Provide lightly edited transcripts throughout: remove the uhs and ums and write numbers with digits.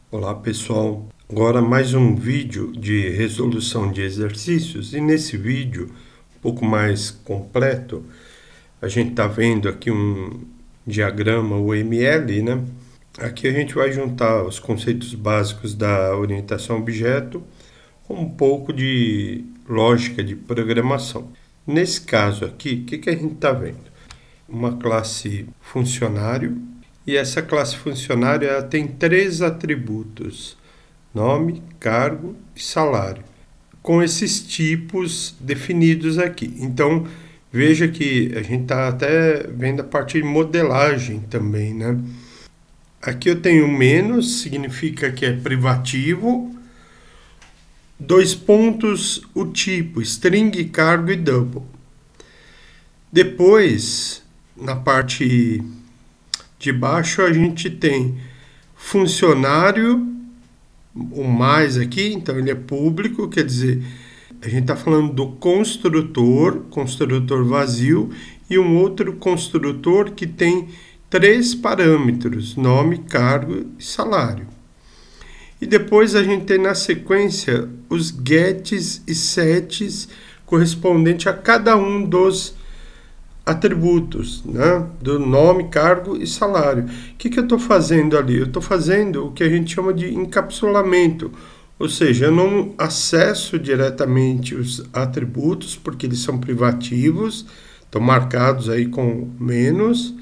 Olá pessoal, agora mais um vídeo de resolução de exercícios e nesse vídeo um pouco mais completo a gente está vendo aqui um diagrama UML, né? Aqui a gente vai juntar os conceitos básicos da orientação a objeto com um pouco de lógica de programação. Nesse caso aqui, o que a gente está vendo? Uma classe funcionário. E essa classe funcionário ela tem 3 atributos: nome, cargo e salário, com esses tipos definidos aqui. Então, veja que a gente está até vendo a parte de modelagem também, né? Aqui eu tenho menos, significa que é privativo. 2 pontos, o tipo, string, cargo e double. Depois, na parte de baixo a gente tem funcionário, o mais aqui, então ele é público, quer dizer, a gente está falando do construtor vazio, e um outro construtor que tem 3 parâmetros, nome, cargo e salário. E depois a gente tem na sequência os gets e sets correspondente a cada um dos atributos, né? Do nome, cargo e salário. O que eu estou fazendo ali? Eu estou fazendo o que a gente chama de encapsulamento, ou seja, eu não acesso diretamente os atributos, porque eles são privativos, estão marcados aí com menos,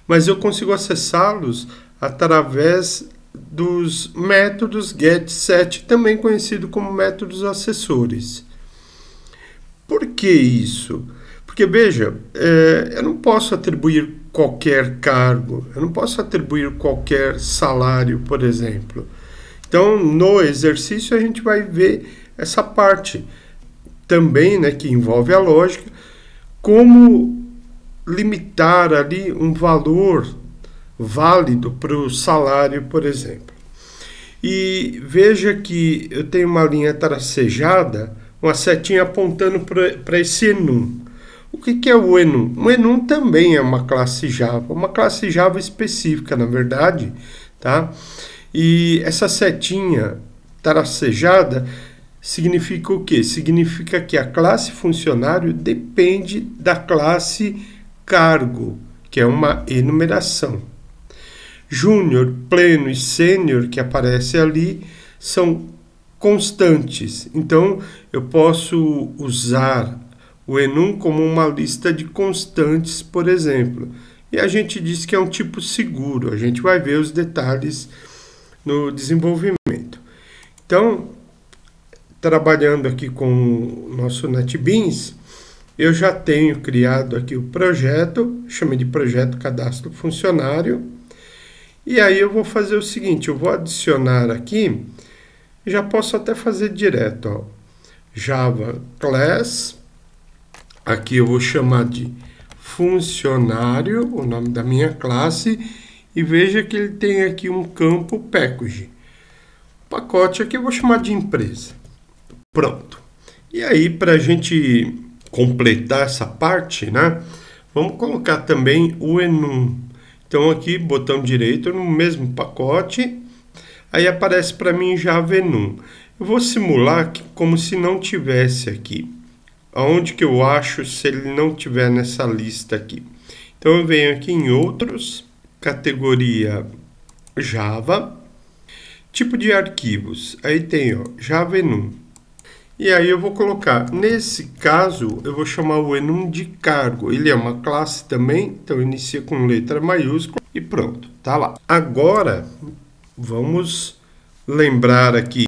mas eu consigo acessá-los através dos métodos get, set, também conhecido como métodos acessores. Por que isso? Porque, veja, eu não posso atribuir qualquer cargo, eu não posso atribuir qualquer salário, por exemplo. Então, no exercício, a gente vai ver essa parte também, né, que envolve a lógica, como limitar ali um valor válido para o salário, por exemplo. E veja que eu tenho uma linha tracejada, uma setinha apontando para esse enum. O que é o enum? O enum também é uma classe Java específica, na verdade, tá? E essa setinha tracejada significa o quê? Significa que a classe funcionário depende da classe cargo, que é uma enumeração. Júnior, pleno e sênior, que aparece ali, são constantes. Então, eu posso usar o enum como uma lista de constantes, por exemplo. E a gente diz que é um tipo seguro. A gente vai ver os detalhes no desenvolvimento. Então, trabalhando aqui com o nosso NetBeans, eu já tenho criado aqui o projeto, chamei de projeto cadastro funcionário. E aí eu vou fazer o seguinte, eu vou adicionar aqui, já posso até fazer direto, ó, Java Class. Aqui eu vou chamar de funcionário, o nome da minha classe, e veja que ele tem aqui um campo package. O pacote aqui eu vou chamar de empresa. Pronto. E aí, para a gente completar essa parte, né, vamos colocar também o enum. Então aqui, botão direito no mesmo pacote, aí aparece para mim Java enum. Eu vou simular como se não tivesse aqui. Aonde que eu acho se ele não tiver nessa lista aqui? Então eu venho aqui em outros, categoria Java, tipo de arquivos, aí tem ó, Java enum. E aí eu vou colocar, nesse caso, eu vou chamar o enum de cargo. Ele é uma classe também, então inicia com letra maiúscula e pronto, tá lá. Agora, vamos lembrar aqui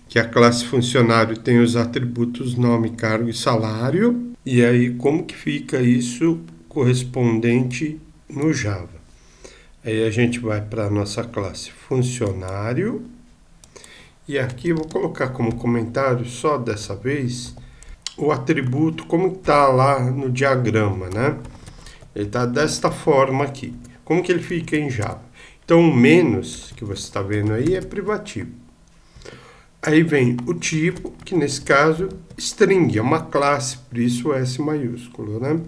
que a classe funcionário tem os atributos nome, cargo e salário. E aí, como que fica isso correspondente no Java? Aí a gente vai para a nossa classe funcionário. E aqui eu vou colocar como comentário, só dessa vez, o atributo, como está lá no diagrama, né? Ele está desta forma aqui. Como que ele fica em Java? Então, o menos, que você está vendo aí, é privativo. Aí vem o tipo, que nesse caso, string, é uma classe, por isso o S maiúsculo, né?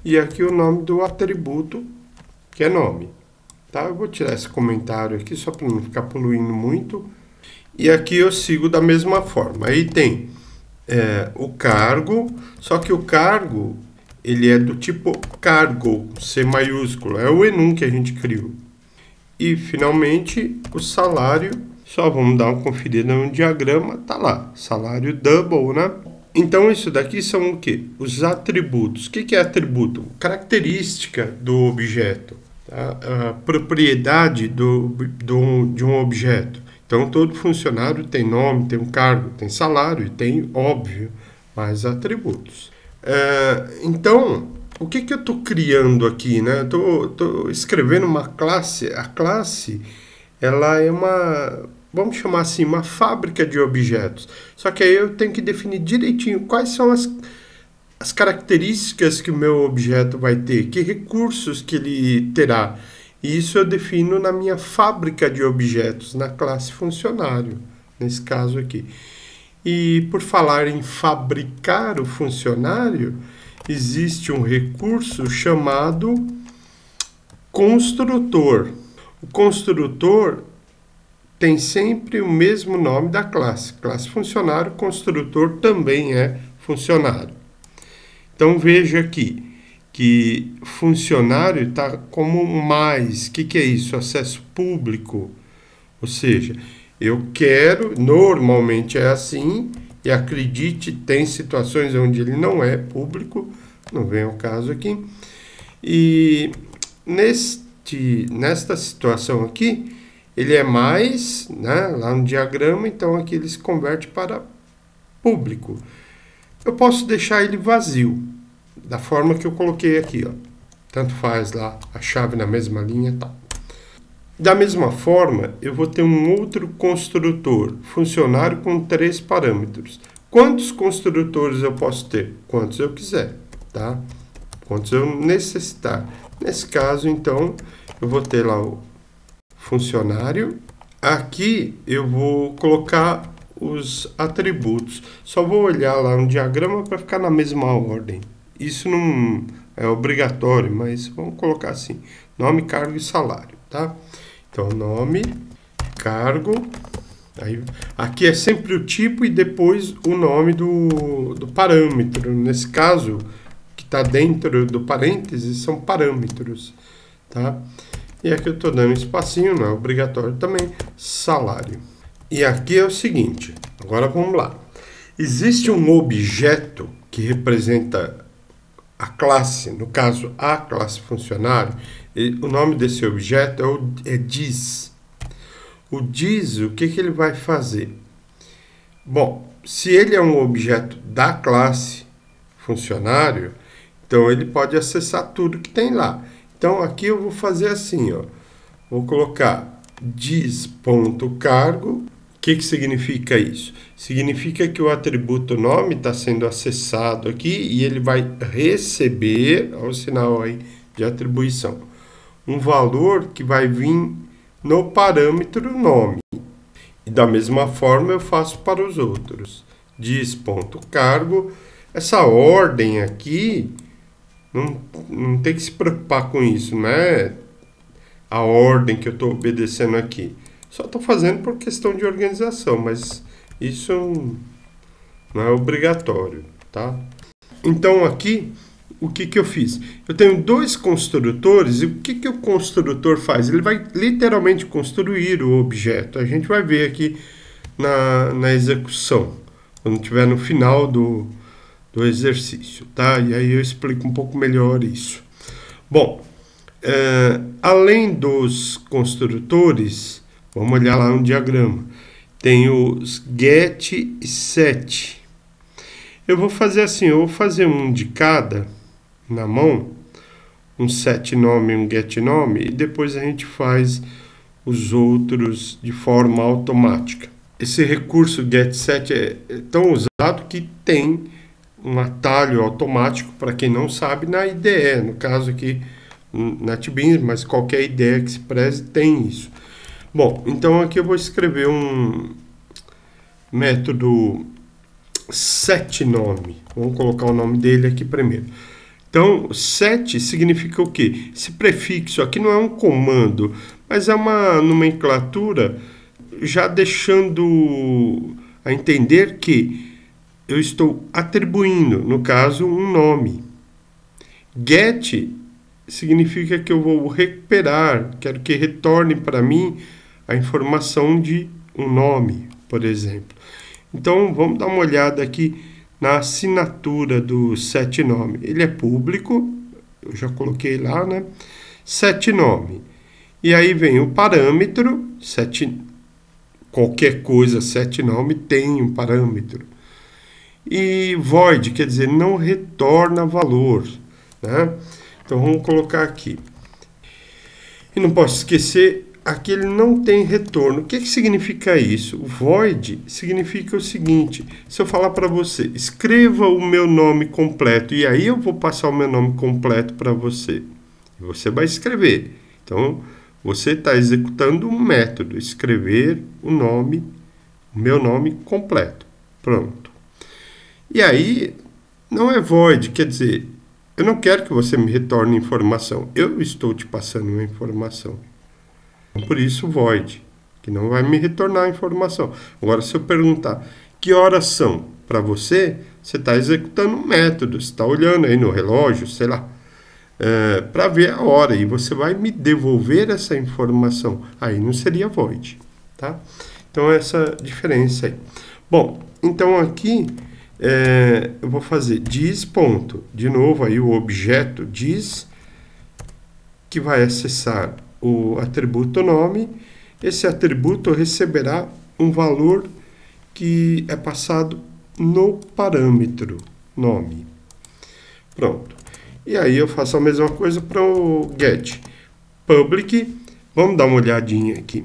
E aqui o nome do atributo, que é nome. tá? Eu vou tirar esse comentário aqui só para não ficar poluindo muito. E aqui eu sigo da mesma forma. Aí tem o cargo, só que o cargo ele é do tipo cargo, C maiúsculo, é o enum que a gente criou. E finalmente o salário, só vamos dar uma conferida no diagrama, tá lá, salário double, né? Então isso daqui são o quê? Os atributos. O que é atributo? Característica do objeto, tá? A propriedade de um objeto. Então todo funcionário tem nome, tem um cargo, tem salário e tem, óbvio, mais atributos. Então, o que eu estou criando aqui, né? Estou escrevendo uma classe. A classe, ela é uma, vamos chamar assim, uma fábrica de objetos. Só que aí eu tenho que definir direitinho quais são as características que o meu objeto vai ter, que recursos que ele terá. E isso eu defino na minha fábrica de objetos, na classe funcionário, nesse caso aqui. E por falar em fabricar o funcionário, existe um recurso chamado construtor. O construtor tem sempre o mesmo nome da classe. Classe funcionário, construtor também é funcionário. Então veja aqui que funcionário está como mais. O que é isso? Acesso público. Ou seja, eu quero, normalmente é assim, e acredite, tem situações onde ele não é público, não vem ao caso aqui. E nesta situação aqui, ele é mais, né, lá no diagrama, então aqui ele se converte para público. Eu posso deixar ele vazio, da forma que eu coloquei aqui, ó. Tanto faz lá a chave na mesma linha, tá? Da mesma forma, eu vou ter um outro construtor, funcionário com 3 parâmetros. Quantos construtores eu posso ter? Quantos eu quiser, tá? Quantos eu necessitar. Nesse caso, então, eu vou ter lá o funcionário. Aqui eu vou colocar os atributos. Só vou olhar lá no diagrama para ficar na mesma ordem. Isso não é obrigatório, mas vamos colocar assim: nome, cargo e salário, tá? Então, nome, cargo, aí, aqui é sempre o tipo e depois o nome do parâmetro. Nesse caso, que está dentro do parênteses, são parâmetros, tá? E aqui eu estou dando um espacinho, não é obrigatório também, salário. E aqui é o seguinte, agora vamos lá. Existe um objeto que representa a classe, no caso a classe funcionário. O nome desse objeto é diz. O diz, o que ele vai fazer? Bom, se ele é um objeto da classe funcionário, então ele pode acessar tudo que tem lá. Então aqui eu vou fazer assim, ó. Vou colocar diz.cargo. O que significa isso? Significa que o atributo nome está sendo acessado aqui e ele vai receber, olha o sinal aí de atribuição, um valor que vai vir no parâmetro nome. E da mesma forma eu faço para os outros. Diz.cargo. Essa ordem aqui, não tem que se preocupar com isso, não é a ordem que eu estou obedecendo aqui. Só estou fazendo por questão de organização, mas isso não é obrigatório, tá? Então aqui, o que eu fiz? Eu tenho 2 construtores e o que o construtor faz? Ele vai literalmente construir o objeto. A gente vai ver aqui na execução, quando estiver no final do exercício, tá? E aí eu explico um pouco melhor isso. Bom, além dos construtores, vamos olhar lá no diagrama. Tem os get e set. Eu vou fazer assim, eu vou fazer um de cada na mão, um set nome e um get nome, e depois a gente faz os outros de forma automática. Esse recurso get set é tão usado que tem um atalho automático, para quem não sabe, na IDE, no caso aqui na NetBeans, mas qualquer IDE que se preze tem isso. Bom, então aqui eu vou escrever um método setNome. Vamos colocar o nome dele aqui primeiro. Então, set significa o quê? Esse prefixo aqui não é um comando, mas é uma nomenclatura já deixando a entender que eu estou atribuindo, no caso, um nome. Get significa que eu vou recuperar, quero que retorne para mim a informação de um nome, por exemplo. Então, vamos dar uma olhada aqui na assinatura do setNome. Ele é público, eu já coloquei lá, né? setNome. E aí vem o parâmetro, qualquer coisa, setNome tem um parâmetro. E void, quer dizer, não retorna valor, né? Então, vamos colocar aqui. E não posso esquecer, aqui ele não tem retorno. O que significa isso? O void significa o seguinte, se eu falar para você, escreva o meu nome completo, e aí eu vou passar o meu nome completo para você. E você vai escrever. Então, você está executando um método, escrever o meu nome completo. Pronto. E aí, não é void, quer dizer, eu não quero que você me retorne informação, eu estou te passando uma informação. Por isso, void, que não vai me retornar a informação. Agora, se eu perguntar que horas são para você, você está executando um método, você está olhando aí no relógio, sei lá, para ver a hora, e você vai me devolver essa informação. Aí não seria void, tá? Então, essa diferença aí. Bom, então aqui eu vou fazer diz ponto, de novo aí o objeto diz, que vai acessar o atributo nome. Esse atributo receberá um valor que é passado no parâmetro nome. Pronto. E aí eu faço a mesma coisa para o get. Public, vamos dar uma olhadinha aqui.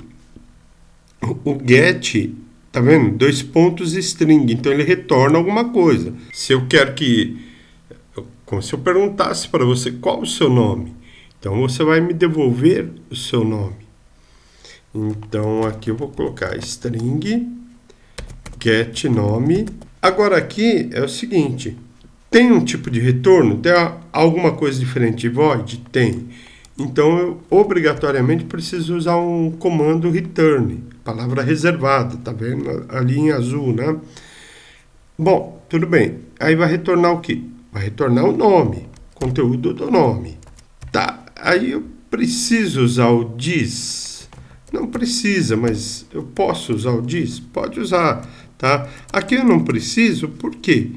O get, tá vendo? 2 pontos string, então ele retorna alguma coisa. Se eu quero como se eu perguntasse para você qual o seu nome, então você vai me devolver o seu nome. Então aqui eu vou colocar string get nome. Agora aqui é o seguinte, tem um tipo de retorno? Tem alguma coisa diferente de void? Tem. Então eu obrigatoriamente preciso usar um comando return, palavra reservada, tá vendo ali em azul, né? Bom, tudo bem. Aí vai retornar o quê? Vai retornar o nome, conteúdo do nome. Tá, aí eu preciso usar o diz. Não precisa, mas eu posso usar o diz? Pode usar, tá? Aqui eu não preciso, por quê?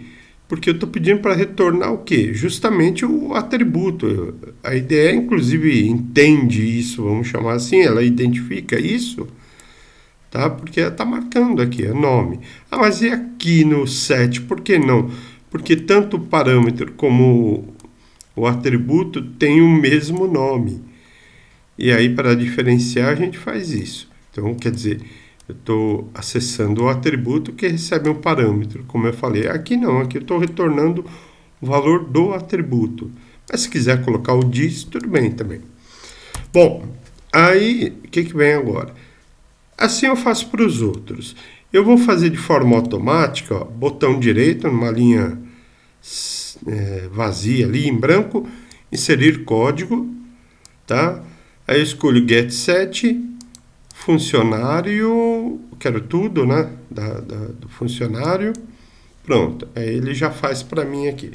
Porque eu estou pedindo para retornar o quê? Justamente o atributo. A IDE, inclusive, entende isso, vamos chamar assim, ela identifica isso, tá? Porque ela está marcando aqui, é nome. Ah, mas e aqui no set, por que não? Porque tanto o parâmetro como o atributo tem o mesmo nome. E aí, para diferenciar, a gente faz isso. Então, quer dizer, eu estou acessando o atributo que recebe um parâmetro, como eu falei. Aqui não, aqui eu estou retornando o valor do atributo. Mas se quiser colocar o diz, tudo bem também. Bom, aí, o que vem agora? Assim eu faço para os outros. Eu vou fazer de forma automática, ó, botão direito, numa linha vazia ali, em branco, inserir código, tá? Aí eu escolho get set, funcionário, quero tudo, né, do funcionário. Pronto, aí ele já faz para mim aqui.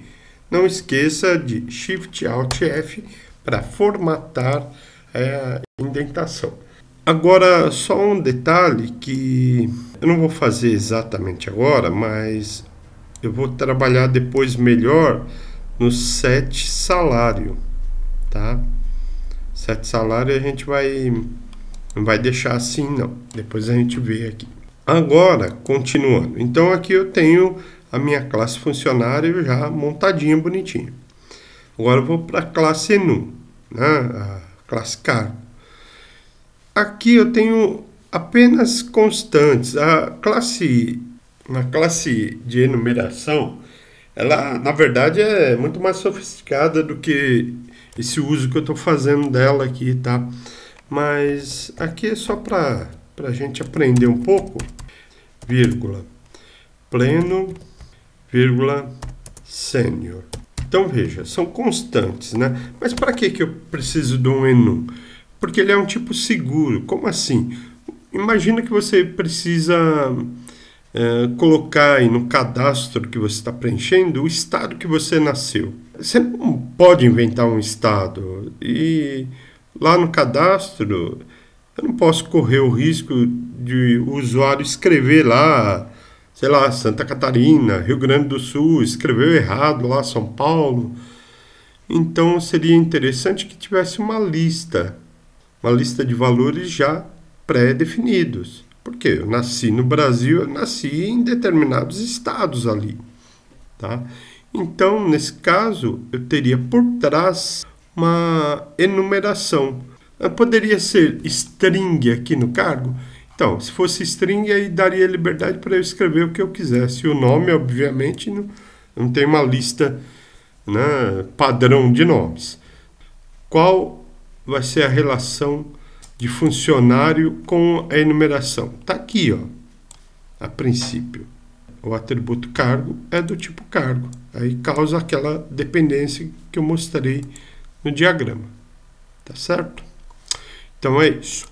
Não esqueça de Shift Alt F para formatar a indentação. Agora, só um detalhe que eu não vou fazer exatamente agora, mas eu vou trabalhar depois melhor no set salário, tá? Set salário a gente não vai deixar assim, não. Depois a gente vê aqui. Agora, continuando. Então, aqui eu tenho a minha classe funcionário já montadinha, bonitinha. Agora eu vou para a classe ENU, né? A classe cargo. Aqui eu tenho apenas constantes. Na classe de enumeração, ela, na verdade, é muito mais sofisticada do que esse uso que eu estou fazendo dela aqui, tá? Mas aqui é só para a gente aprender um pouco. Vírgula, pleno, vírgula, sênior, Então veja, são constantes, né? Mas para que eu preciso de um enum? Porque ele é um tipo seguro. Como assim? Imagina que você precisa colocar aí no cadastro que você está preenchendo o estado que você nasceu. Você não pode inventar um estado. E lá no cadastro, eu não posso correr o risco de o usuário escrever lá, sei lá, Santa Catarina, Rio Grande do Sul, escreveu errado lá, São Paulo. Então seria interessante que tivesse uma lista de valores já pré-definidos. Porque eu nasci no Brasil, eu nasci em determinados estados ali. Tá? Então, nesse caso, eu teria por trás uma enumeração. Poderia ser string aqui no cargo? Então, se fosse string, aí daria liberdade para eu escrever o que eu quisesse. O nome, obviamente, não tem uma lista, né, padrão de nomes. Qual vai ser a relação de funcionário com a enumeração? Está aqui, ó, a princípio. O atributo cargo é do tipo cargo. Aí causa aquela dependência que eu mostrei no diagrama. Tá certo? Então é isso.